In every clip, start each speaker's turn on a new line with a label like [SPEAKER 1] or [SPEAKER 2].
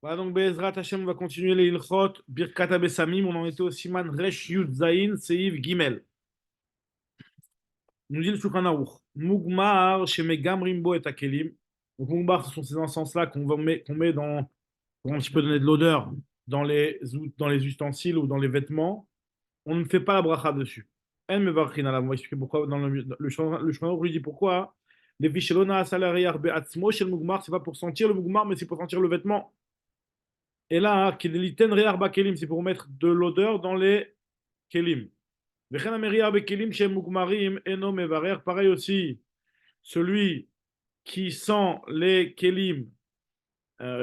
[SPEAKER 1] Voilà, donc Bezrat Hashem, on va continuer les Ilchot, Birkat Abesamim, on en était au Siman Resh Yud Zayin, Seiv Gimel. Nous dit le Shulchan Aruch, Mugmar, Shemegam Rimbo et Akelim. Donc Mugmar, ce sont ces encens-là qu'on met dans, pour un petit peu donner de l'odeur dans les ustensiles ou dans les vêtements. On ne fait pas la bracha dessus. Elle me va on va expliquer pourquoi dans le Shulchan Aruch lui dit pourquoi. Les Vishelona Salariar Beatzmo Shel Mugmar, c'est pas pour sentir le Mugmar, mais c'est pour sentir le vêtement. Et là, Kediliten Re'arba Kelim, c'est pour mettre de l'odeur dans les Kelim. Vechen Ameriar Bekelim Shem Mugmarim Eno Mevarer, pareil aussi, celui qui sent les Kelim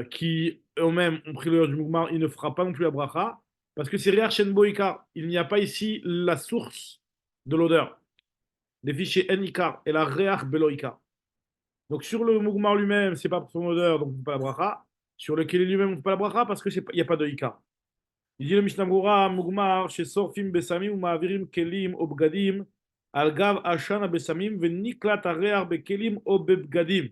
[SPEAKER 1] qui eux-mêmes ont pris l'odeur du Mugmar, il ne fera pas non plus la bracha, parce que c'est Re'ar Shen Boikar. Il n'y a pas ici la source de l'odeur. Les fichiers Enikar et la Re'ar Beloikar. Donc sur le Mugmar lui-même, c'est pas pour son odeur, donc on ne fait pas la bracha. Sur le Kelim lui-même, on ne fait pas la bracha parce qu'il n'y a pas de Ikar. Il dit le Mishnah Brura, Mugmar, chez Sorfim Besamim ou Ma'avirim Kelim ou Bgadim, Al-Gav Ashana Besamim, Veniklat Arear Bekelim ou Bebgadim.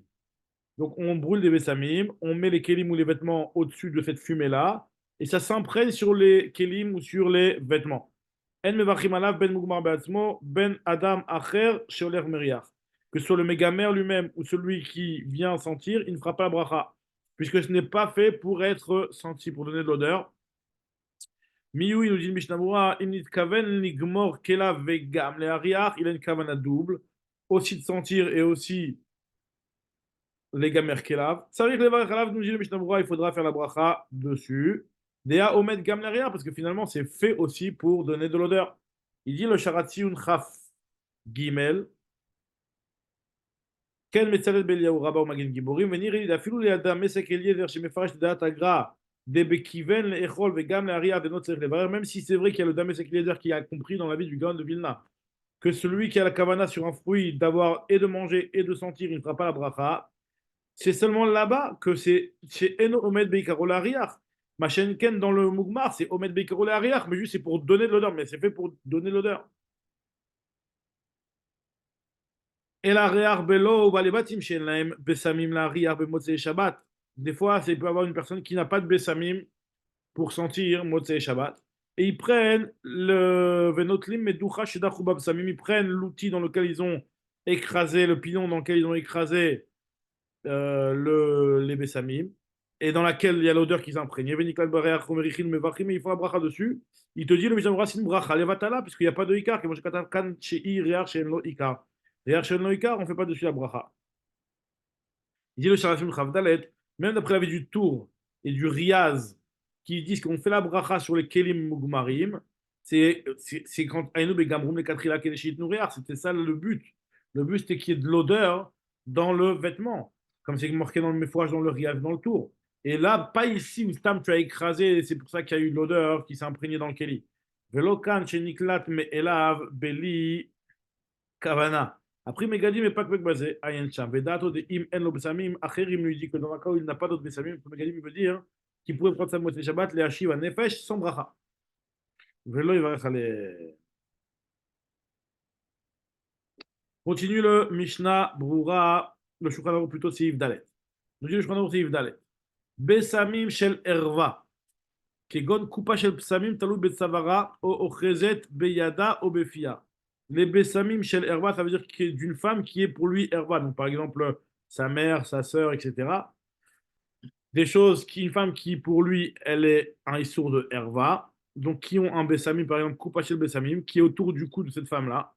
[SPEAKER 1] Donc on brûle des Besamim, on met les Kelim ou les vêtements au-dessus de cette fumée-là, et ça s'imprègne sur les Kelim ou sur les vêtements. En Mevachim Alav Ben Mugmar Beatzmo, Ben Adam Acher, Sheoler Meriach. Que ce soit le Mégamer lui-même ou celui qui vient sentir, il ne fera pas la bracha, puisque ce n'est pas fait pour être senti, pour donner de l'odeur. Miyu, il nous dit le Mishnah Berurah, Imnit Kaven, Ligmor, Kelav, Vegam, le Hariach, il a une kavana double, aussi de sentir et aussi les Gamer Kelav. Ça veut dire que les Varechalav, nous dit le Mishnah Berurah, il faudra faire la bracha dessus. Dea Omed Gam, le Hariach, parce que finalement, c'est fait aussi pour donner de l'odeur. Il dit le Sharatzi Chaf Gimel, Ken Metzalet Beliaou Rabba ou Magin Giborim, venir il a filou les Adam, Mesek Eliezer, chez Mefarash Daat Agra. Même si c'est vrai qu'il y a le Dames Eliezer qui a compris dans la vie du Gaon de Vilna que celui qui a la kavana sur un fruit d'avoir et de manger et de sentir, il ne fera pas la bracha. C'est seulement là-bas que c'est chez Eno Omed Beikarol Ariach. Machenken dans le Mugmar, c'est Omed Beikarol Ariach, mais juste c'est pour donner de l'odeur, mais c'est fait pour donner de l'odeur. Et la Rear Belo, Balebatim Shenlaim, Besamim la Riar Bemotzei Shabbat. Des fois, il peut y avoir une personne qui n'a pas de Besamim pour sentir Motzei Shabbat. Et ils prennent le Venotlim Meducha Shedachubab Samim, ils prennent l'outil dans lequel ils ont écrasé, le pilon dans lequel ils ont écrasé les Bessamim, et dans laquelle il y a l'odeur qu'ils imprègnent. Venikal Bareach Romerichin Mevachim, et il faut la bracha dessus. Il te dit le Mishnah c'est une bracha, levatala, puisqu'il n'y a pas de Ikar, que moi je katav kan shei reach shen lo Ikar. Reach shen lo Ikar, on ne fait pas dessus la bracha. Il dit le Sharafim Chavdalet, même d'après l'avis du Tour et du Riaz, qui disent qu'on fait la bracha sur les Kelim Mugmarim, c'est quand Aïnou Begamrum les Katrila Kedeshit Nouriar, c'était ça le but. Le but c'était qu'il y ait de l'odeur dans le vêtement, comme c'est marqué dans le Mefouach, dans le Riaz, dans le Tour. Et là, pas ici où Stam tu as écrasé, c'est pour ça qu'il y a eu de l'odeur qui s'est imprégnée dans le Keli. Velokan Sheniklat Me Elav Beli Kavana. Après, Megadi, mais pas que basé. Ayen Cham. Vedato de Im En Lobsamim. Acherim lui dit que dans le cas où il n'a pas d'autres Bessamim, Megadi veut dire qu'il pourrait prendre sa moitié Shabbat, les Hashiv à Nefesh, sans bracha. Velo, il va aller. Continue le Mishnah Brura, le Shulchan Aruch plutôt, c'est Yves Dalet. Nous dit le Shulchan Aruch, c'est Yves Dalet. Bessamim shel Erva. Kegon Kupa shel Psamim, Talou Betsavara, O Ochezet, Beyada, O Befia. Les Bessamim shel Erva, ça veut dire qu'il y a d'une femme qui est pour lui Erva. Donc, par exemple, sa mère, sa sœur, etc. Des choses une femme qui, pour lui, elle est un issour de Erva. Donc, qui ont un Bessamim, par exemple, Kupa shel Bessamim, qui est autour du cou de cette femme-là.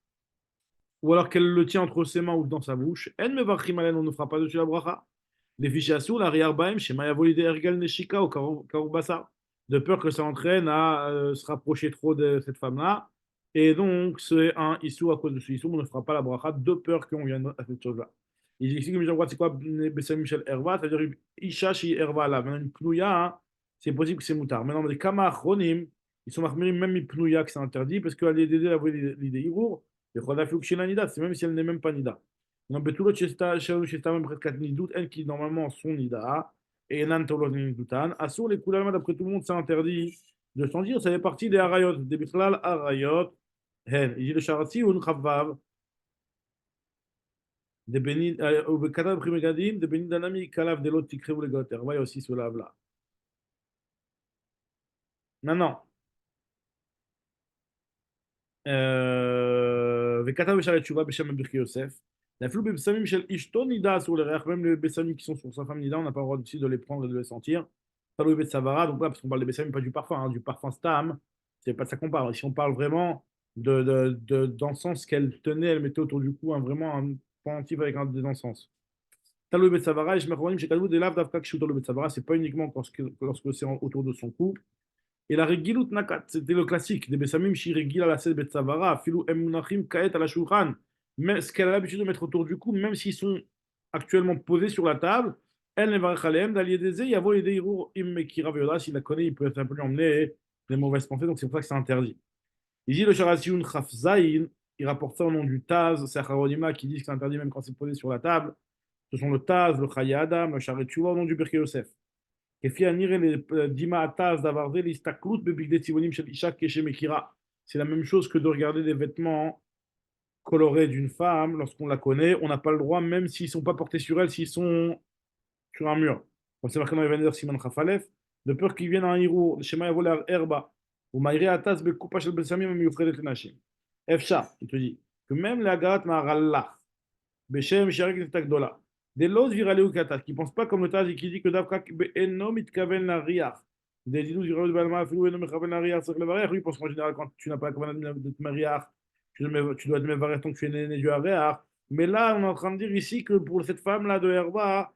[SPEAKER 1] Ou alors qu'elle le tient entre ses mains ou dans sa bouche. En me vachim alen, on ne fera pas dessus la bracha. Les fichiers assous, la riarbaim, chez Mayavolide Ergal Neshika ou Karoubassa. De peur que ça entraîne à se rapprocher trop de cette femme-là. Et donc, c'est un issou à cause de ce issou, on ne fera pas la bracha de peur qu'on vienne à cette chose-là. Il dit ici que c'est quoi Bessam Michel Herva, c'est-à-dire Isha chez Herva là. Maintenant, une pnouya, hein, c'est possible que c'est moutard. Maintenant, les kamachronim, ils sont marqués même une pnouya que c'est interdit parce qu'elle est dédiée à l'idée Irour. Et Khodafouk chez la Nida, c'est même si elle n'est même pas Nida. Non, mais tout l'autre, chez même près de 4 nidout, elles qui normalement sont Nida. Et Nan Tolot Nidoutan. Assur les couleurs, d'après tout le monde, c'est interdit de s'en dire. Ça fait partie des Harayot, des Bichlal Harayot. Hen. Il dit le Charati ou une Chavav. Des Bénin, au Katav Primegadim, des Bénin d'Anami, Kalav de l'autre Tikré ou les Gotter. Voyez aussi ce lave là. Non, non. וכתב בשערי תשובה בשם בברכי יוסף. אפילו בבשמים של אשתו נידה אסור לריח, même les bessamim qui sont sur sa femme nida, on n'a pas le droit aussi de les prendre et de les sentir. Talou bet savara, donc là, parce qu'on parle des bessamim, pas du parfum, hein, du parfum stam, c'est pas de ça qu'on parle. Si on parle vraiment d'encens qu'elle tenait, elle mettait autour du cou, hein, vraiment un pendentif avec des encens. Talou bet savara, et je me rappelle chez Kalou, des laves d'Avka qui talou bet savara, c'est pas uniquement lorsque c'est autour de son cou. Et la regilut nakat, c'était le classique. Des besamim shi regil à la sel betzavara, filou emunachim kaet à la shulchan. Mais ce qu'elle a l'habitude de mettre autour du cou, même s'ils sont actuellement posés sur la table, elle ne va pas d'allier des il y a des irur im mekira veoda, s'il la connaît, il peut être un peu lui emmener des mauvaises pensées, donc c'est pour ça que c'est interdit. Il dit le Sharasioun Khafzaïn, il rapporte ça au nom du Taz, c'est Acharonima qui dit que c'est interdit même quand c'est posé sur la table. Ce sont le Taz, le Chaye Adam, le Sharet Tshuva au nom du Birkei Yosef. C'est la même chose que de regarder des vêtements colorés d'une femme lorsqu'on la connaît. On n'a pas le droit, même s'ils ne sont pas portés sur elle, s'ils sont sur un mur. Comme c'est marqué dans les Simon Khafalef, de peur qu'ils viennent à un hirou, le schéma voler herba, ou maïri atas bekupa shel besamim miyufredet lenashim. Efsha, il te dit que même la garat ma'arallah, Beshem Sharik Takdola. Des los viraleu katat, qui ne pensent pas comme le Taz et qui dit que Davka Eno mitkaven la riach. Des dilous viraleu balma, filou eno mitkaven la riach, c'est le variach. Lui, pense qu'en général, quand tu n'as pas la commande de te mariach, tu dois te mettre tant que tu es né du ariach. Mais là, on est en train de dire ici que pour cette femme-là de Herba,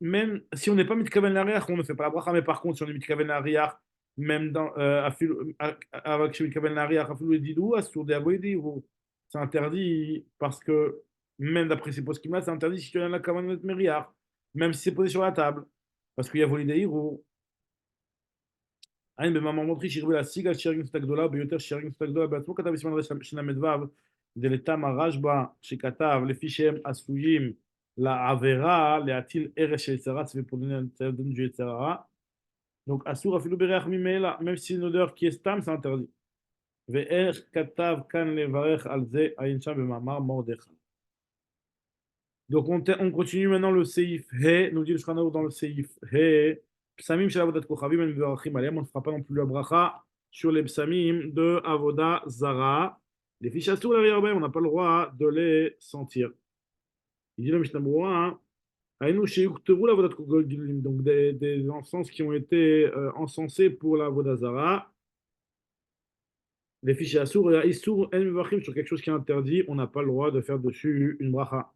[SPEAKER 1] même si on n'est pas mitkaven la riach, on ne fait pas la bracha, mais par contre, si on est mitkaven la riach, même dans, avec mitkaven la riach, afilou et dilou, sur des avoïdi, c'est interdit parce que même d'après ces postes là c'est interdit si tu as la commande de mériard, même si c'est posé sur la table, parce qu'il y a volé des héros. Aïn maman montré shirbe la siga sharing stagdola beyoter sharing stagdola batzmo katav isman shina medvav de l'état marajba shikatav les fichem asuyim la avera le atil eresh shel tzara, c'est pour donner un du tzara. Donc asur afilu bereach mimela, même si c'est une odeur qui est stam, c'est interdit. Ve'er katav kan levarech al ze ayin sham b'mamar mordechai. Donc on continue maintenant le Seif He, nous dit le Shulchan Aruch dans le Seif He, Psamim shel avodat kochavim en mevarachim alem, on ne fera pas non plus la bracha sur les psamim de avoda zara. Les fiches assour la on n'a pas le droit de les sentir. Il dit le Mishnah Berurah, Aïnou sheyukteru la avodat kochavim, donc des encens qui ont été encensés pour la avoda zara. Les fiches assour, issour en mevarachim sur quelque chose qui est interdit, on n'a pas le droit de faire dessus une bracha.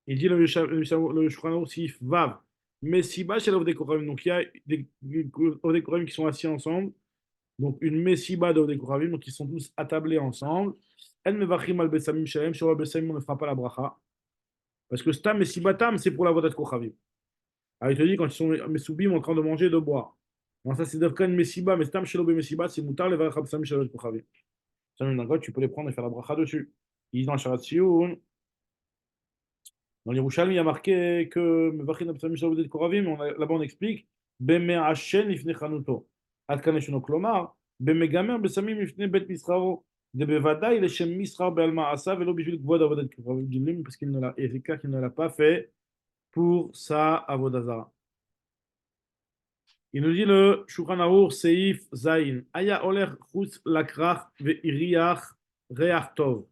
[SPEAKER 1] Il dit le Shulchan Aruch Sif Vav, Messiba chez l'Ovdei Koravim. Donc il y a des Ovdei Koravim qui sont assis ensemble. Donc une Messiba d'Ovdei Koravim, donc ils sont tous attablés ensemble. El Mevachim al Besamim Shalem, sur le Besamim on ne fera pas la bracha. Parce que Stam Messiba Tam, c'est pour la Vodat Koravim. Alors il te dit quand ils sont Messoubim en train de manger et de boire. Donc ça c'est Devkan Messiba, mais Stam Shelobe Messiba, c'est Moutar le Varach Besamim Shalem Koravim. Ça, tu peux les prendre et faire la bracha dessus. Il dit dans Sharat Sion. Dans l'Yerushalmi, il y a marqué que là-bas on explique Beme'ashen ifne chanuto. Ad kan yeshno klomar, Bemegamer besamim ifne bet misraro. De bevadaï leshem misrar be'al ma'asa velo bishvil kvod avodat koravim gilim, parce qu'il ne l'a, et c'est clair qu'il ne l'a pas fait pour sa avodazara. Il nous dit le Shulchan Aruch Seif Zayin. Aya oler chutz lakrach ve'iriach reach tov.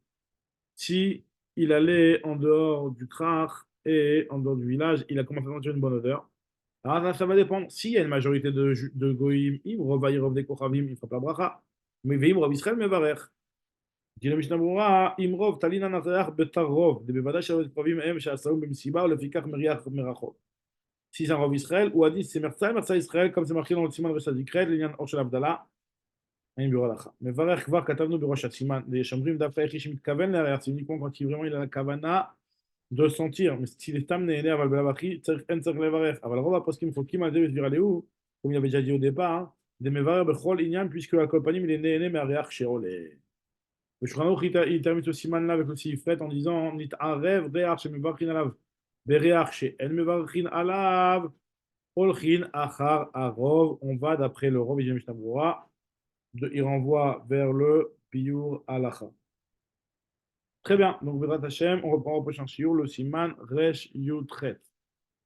[SPEAKER 1] Si il allait en dehors du krach et en dehors du village, il a commencé à sentir une bonne odeur. Alors ça va dépendre. S'il y a une majorité de goïm, Imrov, Vaïrov, des Kochavim, il ne fera pas bracha. Mais Veimrov, Israël, Mevarer. Dit le Mishnah Berurah, Imrov, Talina Nareach, Betarov, de Bevada, Shalot, Kochavim, Em, Shasaoum, Bemsiba, le Fikach, Meriach, Merachot. Si c'est un Rov Israël, ou Hadith, c'est Mersa, Mersa Israël, comme c'est marqué dans le Siman Reshadikret, l'Inyan Orshel Abdallah. מברך כבר כתבנו בראש הסימן, שאומרים דווקא איך איש מתכוון לארח, c'est uniquement quand vraiment il a la kavana de sentir, mais s'il est tam nehné, אבל בלאו הכי אין צריך לברך, אבל רוב הפוסקים חולקים על זה וסביר עליהו, comme il avait déjà dit au départ, de מברך בכל עניין, puisque à כל פנים il est nehné מהריח שעולה. ושולחן ערוך il termine ce siman là avec le sifret en disant נתערב ריח שמברכין עליו בריח שאין מברכין עליו, הולכין אחר הרוב, on va d'après le rov, il dit le Mishnah Berurah, il renvoie vers le Piyur Halacha. Très bien, donc Vedrat Hashem, on reprend au prochain shiur, le Siman Resh Yutret.